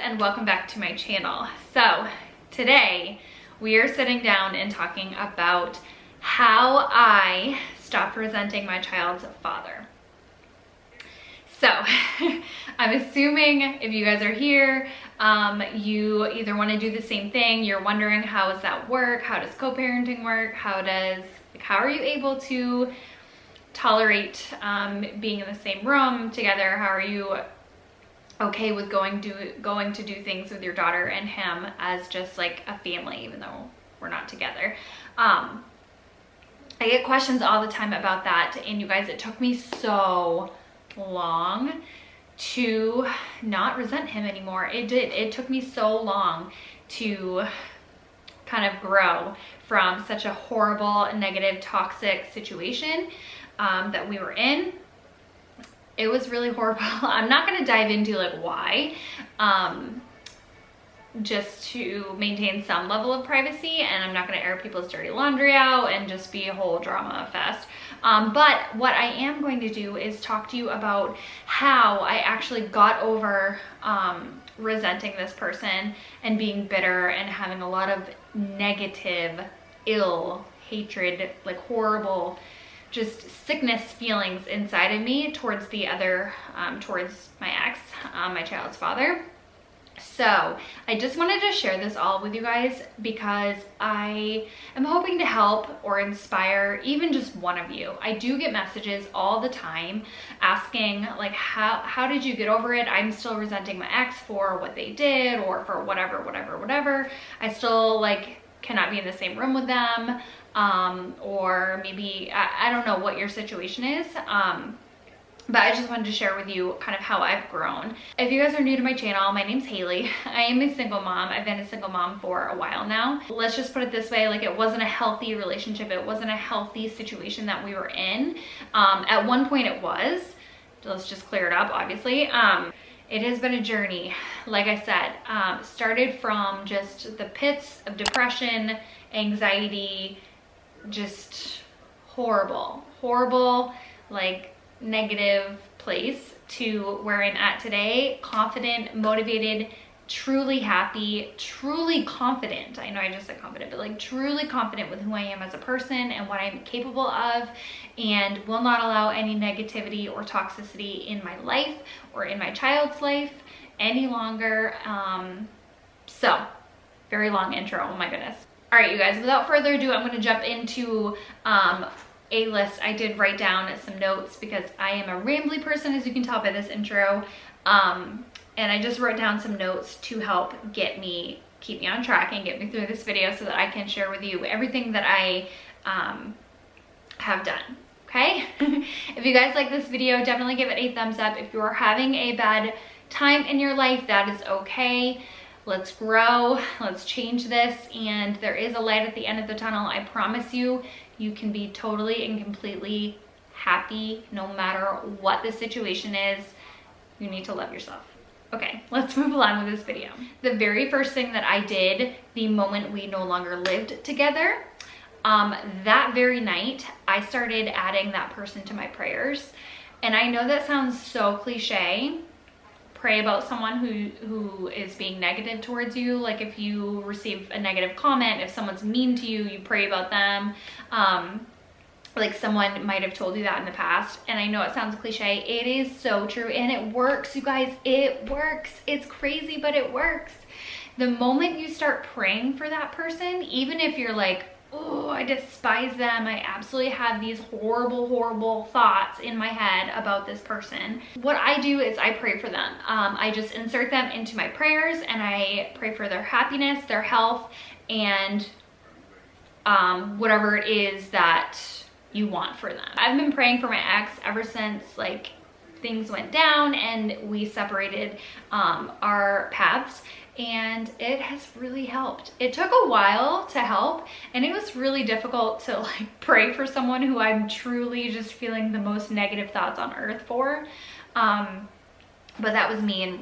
and welcome back to my channel. So today we are sitting down and talking about how I stopped resenting my child's father. So I'm assuming if you guys are here, you either want to do the same thing, you're wondering how does that work, how does co-parenting work, how are you able to tolerate being in the same room together, how are you okay with going to do things with your daughter and him as just like a family, even though we're not together. I get questions all the time about that, and you guys, it took me so long to not resent him anymore. It took me so long to kind of grow from such a horrible, negative, toxic situation that we were in. It was really horrible. I'm not going to dive into like why, just to maintain some level of privacy, and I'm not going to air people's dirty laundry out and just be a whole drama fest. But what I am going to do is talk to you about how I actually got over resenting this person and being bitter and having a lot of negative, ill, hatred, like horrible, just sickness feelings inside of me towards the other, towards my ex, my child's father. So I just wanted to share this all with you guys because I am hoping to help or inspire even just one of you. I do get messages all the time asking like, how did you get over it? I'm still resenting my ex for what they did or for whatever. I still like cannot be in the same room with them. Or maybe, I don't know what your situation is. But I just wanted to share with you kind of how I've grown. If you guys are new to my channel, my name's Haley. I am a single mom. I've been a single mom for a while now. Let's just put it this way, like it wasn't a healthy relationship. It wasn't a healthy situation that we were in. At one point it was. Let's just clear it up, obviously. It has been a journey, like I said, started from just the pits of depression, anxiety, just horrible, like negative place to where I'm at today, confident, motivated, truly happy, truly confident. I know I just said confident, but like truly confident with who I am as a person and what I'm capable of, and will not allow any negativity or toxicity in my life or in my child's life any longer. So very long intro, oh my goodness. All right, you guys, without further ado, I'm going to jump into a list. I did write down some notes because I am a rambly person, as you can tell by this intro. And I just wrote down some notes to help keep me on track and get me through this video so that I can share with you everything that I have done. Okay? If you guys like this video, definitely give it a thumbs up. If you are having a bad time in your life, that is okay. Let's grow, let's change this, and there is a light at the end of the tunnel. I promise you, you can be totally and completely happy no matter what the situation is. You need to love yourself. Okay, let's move along with this video. The very first thing that I did the moment we no longer lived together, that very night, I started adding that person to my prayers. And I know that sounds so cliche. Pray about someone who is being negative towards you. Like if you receive a negative comment, if someone's mean to you, you pray about them. Like someone might have told you that in the past. And I know it sounds cliche. It is so true. And it works, you guys. It works. It's crazy, but it works. The moment you start praying for that person, even if you're like, oh, I despise them, I absolutely have these horrible thoughts in my head about this person, what I do is I pray for them. I just insert them into my prayers and I pray for their happiness, their health, and whatever it is that you want for them. I've been praying for my ex ever since like things went down and we separated our paths. And it has really helped. It took a while to help, and it was really difficult to like pray for someone who I'm truly just feeling the most negative thoughts on earth for. But that was me, and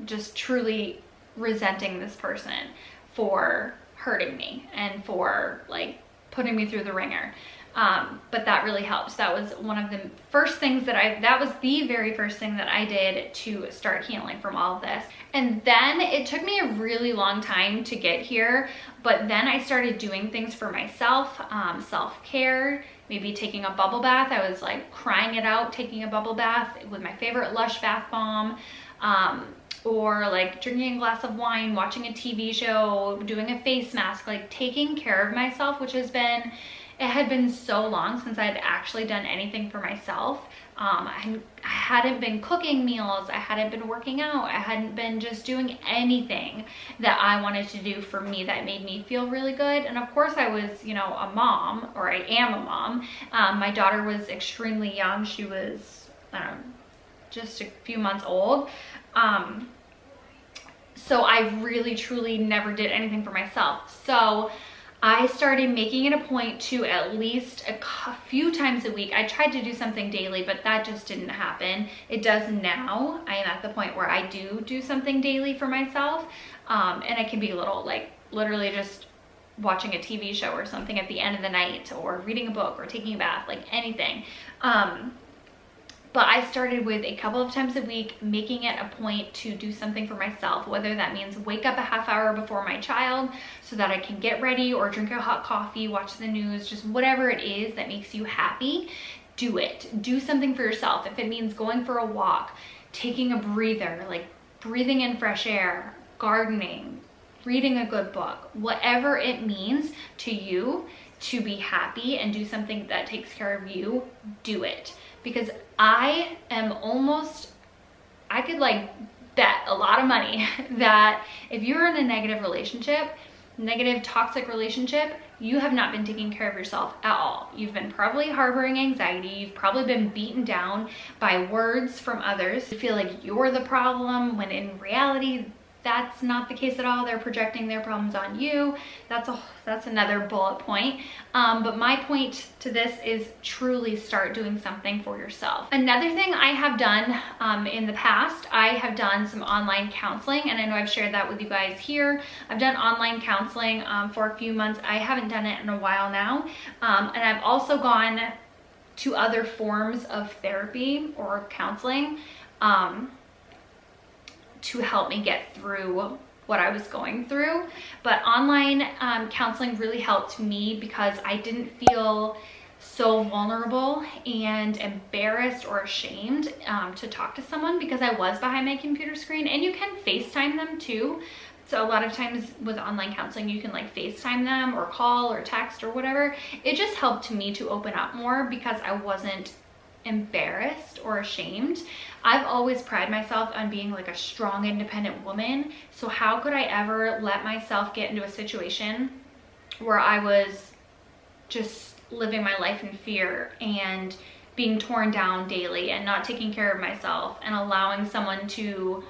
just truly resenting this person for hurting me and for like putting me through the ringer. But that really helps. That was one of the first things that was the very first thing that I did to start healing from all of this. And then it took me a really long time to get here, but then I started doing things for myself, self-care, maybe taking a bubble bath. I was like crying it out, taking a bubble bath with my favorite Lush bath bomb, or like drinking a glass of wine, watching a TV show, doing a face mask, like taking care of myself, which has been, it had been so long since I'd actually done anything for myself. I hadn't been cooking meals, I hadn't been working out, I hadn't been just doing anything that I wanted to do for me that made me feel really good. And of course I was, you know, a mom, or I am a mom. My daughter was extremely young. She was, I don't know, just a few months old. So I really truly never did anything for myself. So I started making it a point to at least a few times a week. I tried to do something daily, but that just didn't happen. It does now. I am at the point where I do something daily for myself. And it can be little, like literally just watching a TV show or something at the end of the night, or reading a book, or taking a bath, like anything. But I started with a couple of times a week, making it a point to do something for myself, whether that means wake up a half hour before my child so that I can get ready, or drink a hot coffee, watch the news, just whatever it is that makes you happy, do it. Do something for yourself. If it means going for a walk, taking a breather, like breathing in fresh air, gardening, reading a good book, whatever it means to you to be happy and do something that takes care of you, do it. Because I could like bet a lot of money that if you're in a negative relationship, negative toxic relationship, you have not been taking care of yourself at all. You've been probably harboring anxiety. You've probably been beaten down by words from others. You feel like you're the problem, when in reality, that's not the case at all. They're projecting their problems on you. That's another bullet point. But my point to this is truly start doing something for yourself. Another thing I have done in the past, I have done some online counseling, and I know I've shared that with you guys here. I've done online counseling for a few months. I haven't done it in a while now. And I've also gone to other forms of therapy or counseling to help me get through what I was going through. But online counseling really helped me because I didn't feel so vulnerable and embarrassed or ashamed to talk to someone, because I was behind my computer screen. And you can FaceTime them too. So a lot of times with online counseling, you can like FaceTime them or call or text or whatever. It just helped me to open up more because I wasn't embarrassed or ashamed. I've always prided myself on being like a strong, independent woman. So how could I ever let myself get into a situation where I was just living my life in fear and being torn down daily and not taking care of myself and allowing someone to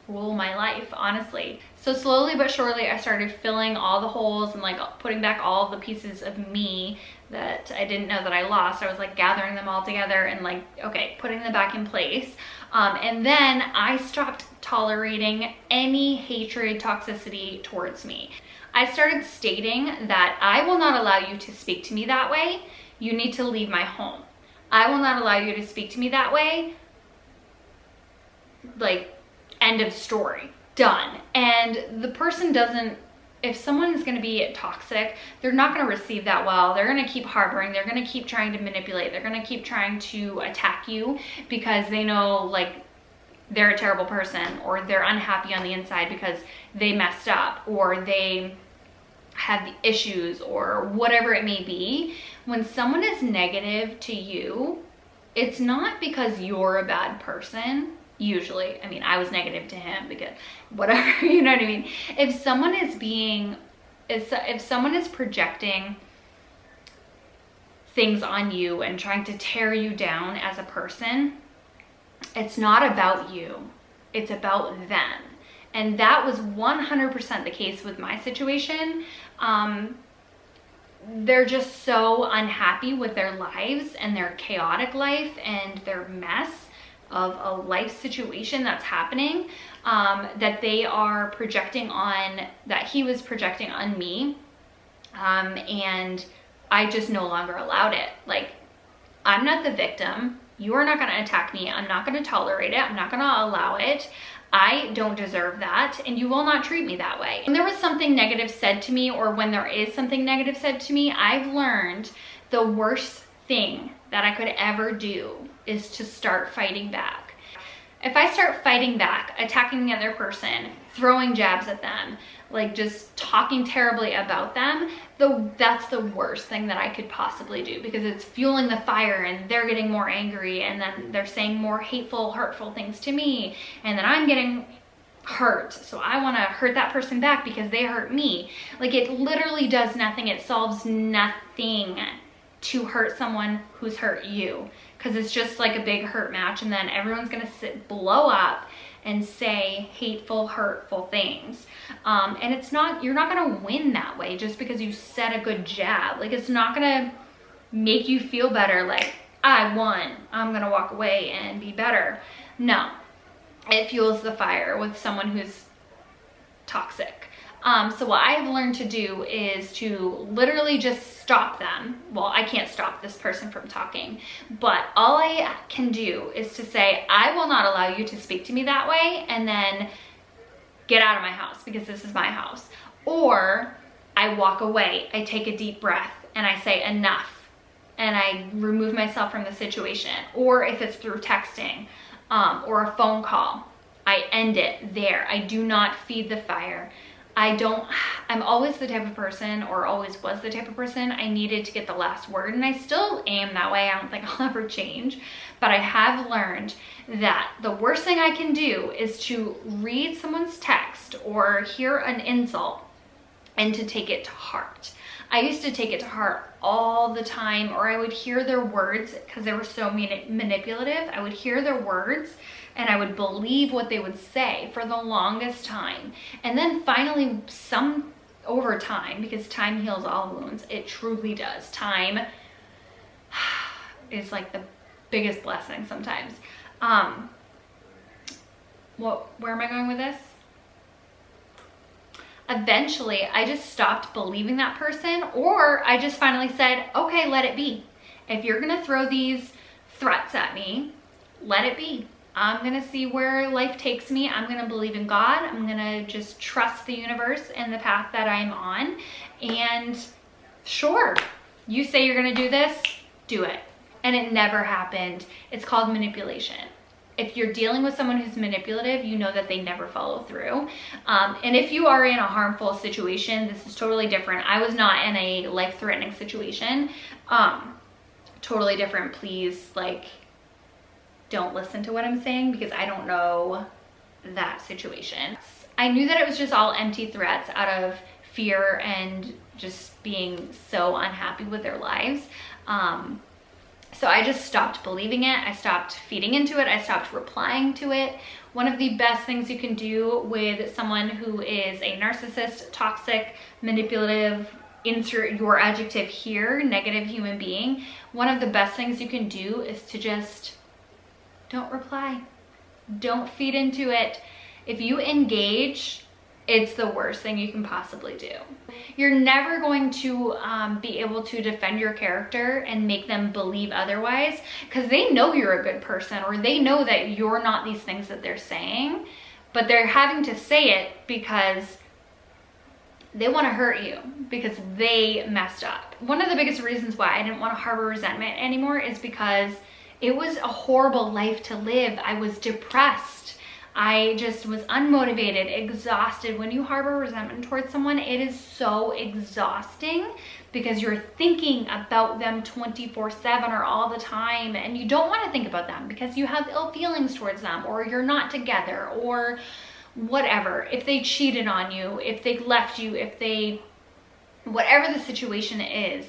rule my life, honestly. So slowly but surely, I started filling all the holes and like putting back all the pieces of me that I didn't know that I lost. I was like gathering them all together and like, okay, putting them back in place. And then I stopped tolerating any hatred, toxicity towards me. I started stating that I will not allow you to speak to me that way. You need to leave my home. I will not allow you to speak to me that way. Like, end of story, done. And the person doesn't, if someone is going to be toxic, they're not going to receive that well. They're going to keep harboring. They're going to keep trying to manipulate. They're going to keep trying to attack you because they know like they're a terrible person, or they're unhappy on the inside because they messed up, or they have issues, or whatever it may be. When someone is negative to you, it's not because you're a bad person. Usually, I mean, I was negative to him because whatever, you know what I mean? If someone is projecting things on you and trying to tear you down as a person, it's not about you, it's about them. And that was 100% the case with my situation. They're just so unhappy with their lives and their chaotic life and their mess of a life situation that's happening, that they are projecting on, that he was projecting on me. And I just no longer allowed it. Like, I'm not the victim. You are not going to attack me. I'm not going to tolerate it. I'm not going to allow it. I don't deserve that, and you will not treat me that way. When there was something negative said to me, or when there is something negative said to me, I've learned the worst thing that I could ever do is to start fighting back. If I start fighting back, attacking the other person, throwing jabs at them, like just talking terribly about them, that's the worst thing that I could possibly do, because it's fueling the fire and they're getting more angry, and then they're saying more hateful, hurtful things to me, and then I'm getting hurt. So I want to hurt that person back because they hurt me. Like, it literally does nothing. It solves nothing to hurt someone who's hurt you, because it's just like a big hurt match, and then everyone's gonna blow up and say hateful, hurtful things. And you're not gonna win that way just because you said a good jab. Like, it's not gonna make you feel better, like, I won, I'm gonna walk away and be better. No, it fuels the fire with someone who's toxic. So what I've learned to do is to literally just stop them. Well, I can't stop this person from talking, but all I can do is to say, I will not allow you to speak to me that way, and then get out of my house, because this is my house. Or I walk away, I take a deep breath, and I say enough, and I remove myself from the situation. Or if it's through texting or a phone call, I end it there. I do not feed the fire. I'm always the type of person, or always was the type of person, I needed to get the last word, and I still am that way. I don't think I'll ever change, but I have learned that the worst thing I can do is to read someone's text or hear an insult and to take it to heart. I used to take it to heart all the time, or I would hear their words because they were so manipulative. I would hear their words and I would believe what they would say for the longest time. And then finally, over time, because time heals all wounds, it truly does. Time is like the biggest blessing sometimes. Where am I going with this? Eventually, I just stopped believing that person, or I just finally said, okay, let it be. If you're gonna throw these threats at me, let it be. I'm gonna see where life takes me. I'm gonna believe in God. I'm gonna just trust the universe and the path that I'm on. And sure, you say you're gonna do this, do it. And it never happened. It's called manipulation. If you're dealing with someone who's manipulative, you know that they never follow through. And if you are in a harmful situation, this is totally different. I was not in a life-threatening situation. Totally different. Please, like, don't listen to what I'm saying, because I don't know that situation. I knew that it was just all empty threats out of fear and just being so unhappy with their lives. So I just stopped believing it. I stopped feeding into it. I stopped replying to it. One of the best things you can do with someone who is a narcissist, toxic, manipulative, insert your adjective here, negative human being, one of the best things you can do is to just don't reply. Don't feed into it. If you engage, it's the worst thing you can possibly do. You're never going to be able to defend your character and make them believe otherwise, because they know you're a good person, or they know that you're not these things that they're saying, but they're having to say it because they want to hurt you, because they messed up. One of the biggest reasons why I didn't want to harbor resentment anymore is because it was a horrible life to live. I was depressed. I just was unmotivated, exhausted. When you harbor resentment towards someone, it is so exhausting, because you're thinking about them 24/7 or all the time, and you don't want to think about them because you have ill feelings towards them, or you're not together, or whatever. If they cheated on you, if they left you, whatever the situation is.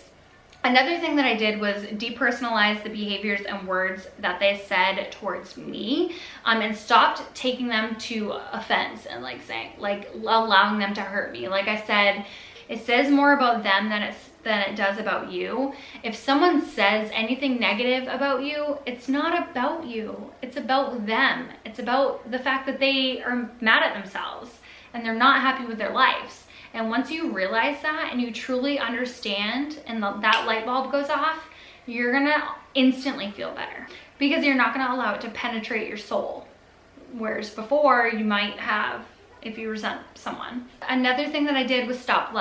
Another thing that I did was depersonalize the behaviors and words that they said towards me, and stopped taking them to offense and allowing them to hurt me. Like I said, it says more about them than it does about you. If someone says anything negative about you, it's not about you. It's about them. It's about the fact that they are mad at themselves and they're not happy with their lives. And once you realize that and you truly understand and that light bulb goes off, you're gonna instantly feel better because you're not gonna allow it to penetrate your soul. Whereas before you might have, if you resent someone. Another thing that I did was stop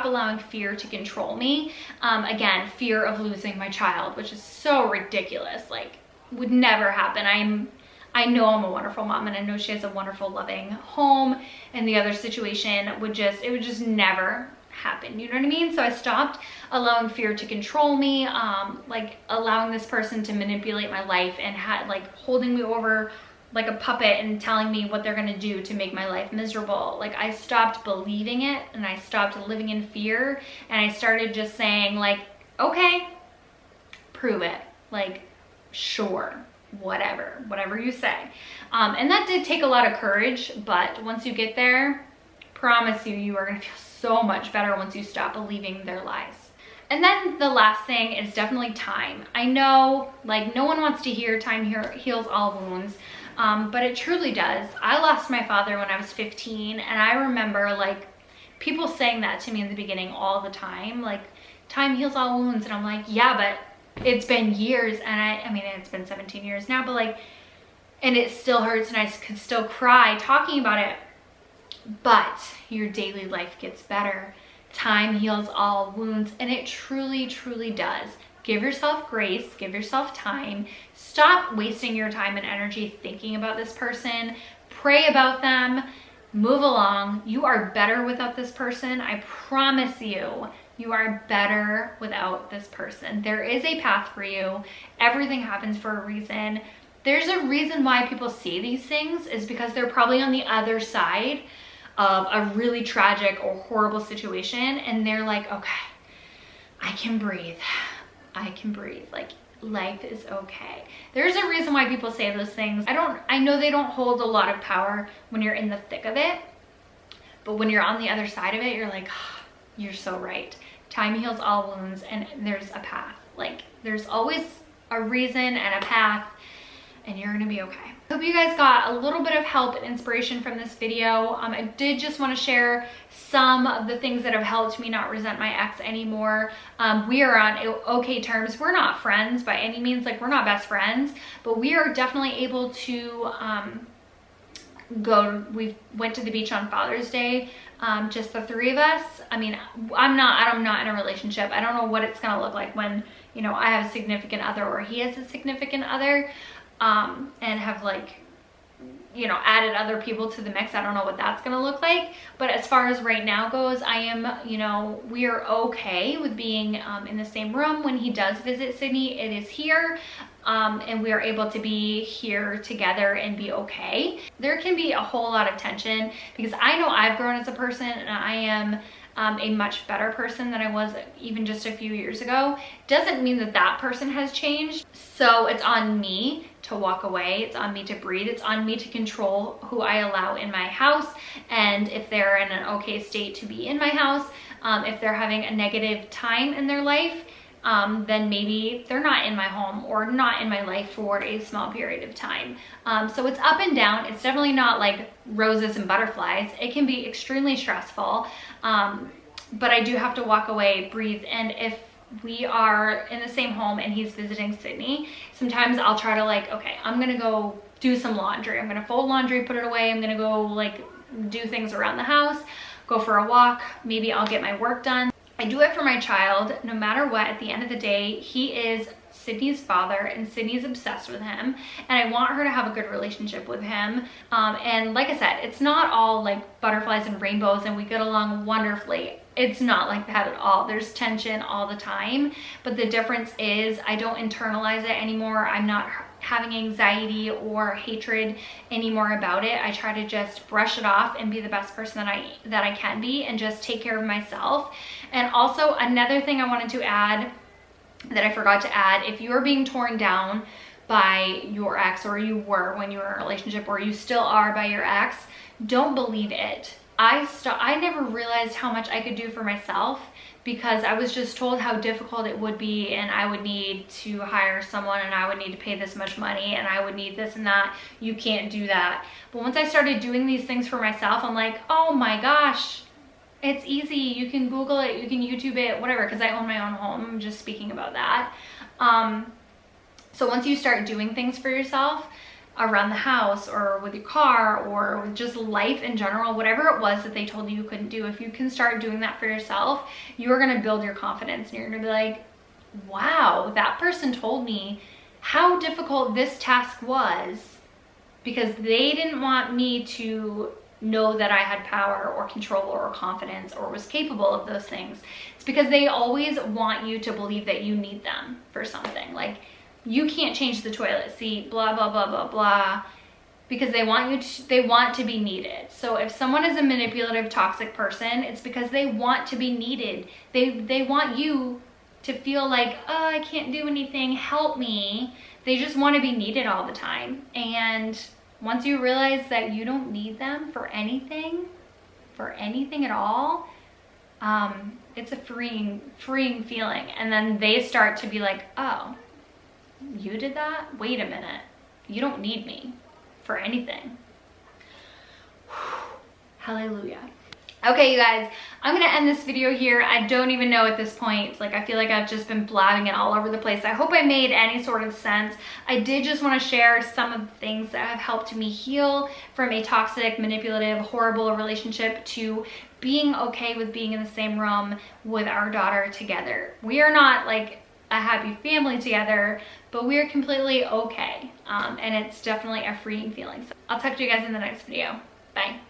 allowing fear to control me. Again, fear of losing my child, which is so ridiculous. Like, would never happen. I know I'm a wonderful mom, and I know she has a wonderful, loving home, and the other situation it would just never happen. You know what I mean? So I stopped allowing fear to control me, like allowing this person to manipulate my life and like holding me over like a puppet and telling me what they're gonna do to make my life miserable. Like, I stopped believing it and I stopped living in fear, and I started just saying like, okay, prove it. Like, sure, whatever you say. And that did take a lot of courage, but once you get there, promise you are gonna feel so much better once you stop believing their lies. And then the last thing is definitely time. I know, like, no one wants to hear time heals all wounds, but it truly does. I lost my father when I was 15, and I remember like people saying that to me in the beginning all the time, like, time heals all wounds. And I'm like, yeah, but it's been years, and I mean, it's been 17 years now, but like, and it still hurts, and I could still cry talking about it. But your daily life gets better. Time heals all wounds, and it truly, truly does. Give yourself grace, give yourself time. Stop wasting your time and energy thinking about this person. Pray about them, move along. You are better without this person. I promise you, you are better without this person. There is a path for you. Everything happens for a reason. There's a reason why people say these things, is because they're probably on the other side of a really tragic or horrible situation, and they're like, okay, I can breathe. I can breathe. Like, life is okay. There's a reason why people say those things. I know they don't hold a lot of power when you're in the thick of it, but when you're on the other side of it, you're like, oh, you're so right. Time heals all wounds, and there's a path. Like, there's always a reason and a path, and you're gonna be okay. Hope you guys got a little bit of help and inspiration from this video. I did just want to share some of the things that have helped me not resent my ex anymore. We are on okay terms. We're not friends by any means, like, we're not best friends, but we are definitely able to we went to the beach on Father's Day, just the three of us. I mean, I'm not in a relationship. I don't know what it's gonna look like when, you know, I have a significant other or he has a significant other. And have, like, you know, added other people to the mix. I don't know what that's gonna look like, but as far as right now goes, I am, you know, we are okay with being in the same room. When he does visit Sydney, it is here, and we are able to be here together and be okay. There can be a whole lot of tension because I know I've grown as a person, and I am a much better person than I was even just a few years ago. Doesn't mean that that person has changed. So it's on me to walk away. It's on me to breathe. It's on me to control who I allow in my house, and if they're in an okay state to be in my house. If they're having a negative time in their life, then maybe they're not in my home or not in my life for a small period of time. So it's up and down. It's definitely not like roses and butterflies. It can be extremely stressful, but I do have to walk away, breathe, and if we are in the same home and he's visiting Sydney, sometimes I'll try to, like, okay, I'm gonna go do some laundry. I'm gonna fold laundry, put it away. I'm gonna go, like, do things around the house, go for a walk. Maybe I'll get my work done. I do it for my child. No matter what, at the end of the day, he is Sydney's father, and Sydney's obsessed with him, and I want her to have a good relationship with him. And like I said, it's not all like butterflies and rainbows and we get along wonderfully. It's not like that at all. There's tension all the time, but the difference is I don't internalize it anymore. I'm not having anxiety or hatred anymore about it. I try to just brush it off and be the best person that I can be, and just take care of myself. And also, another thing I wanted to add that I forgot to add, if you are being torn down by your ex, or you were when you were in a relationship, or you still are by your ex, don't believe it. I never realized how much I could do for myself because I was just told how difficult it would be, and I would need to hire someone, and I would need to pay this much money, and I would need this and that. You can't do that. But once I started doing these things for myself, I'm like, oh my gosh, It's easy. You can Google it, you can YouTube it, whatever, because I own my own home. I'm just speaking about that. So once you start doing things for yourself around the house or with your car or with just life in general, whatever it was that they told you couldn't do, if you can start doing that for yourself, you're going to build your confidence and you're going to be like, wow, that person told me how difficult this task was because they didn't want me to know that I had power or control or confidence or was capable of those things. It's because they always want you to believe that you need them for something. Like, you can't change the toilet seat, blah, blah, blah, blah, blah, because they want to be needed. So if someone is a manipulative, toxic person, it's because they want to be needed. They want you to feel like, oh, I can't do anything, help me. They just want to be needed all the time. And once you realize that you don't need them for anything at all, it's a freeing feeling. And then they start to be like, oh, you did that? Wait a minute. You don't need me for anything. Hallelujah. Okay, you guys, I'm gonna end this video here. I don't even know at this point, like, I feel like I've just been blabbing it all over the place. I hope I made any sort of sense. I did just want to share some of the things that have helped me heal from a toxic, manipulative, horrible relationship to being okay with being in the same room with our daughter together. We are not like a happy family together, but we're completely okay. And it's definitely a freeing feeling. So I'll talk to you guys in the next video. Bye.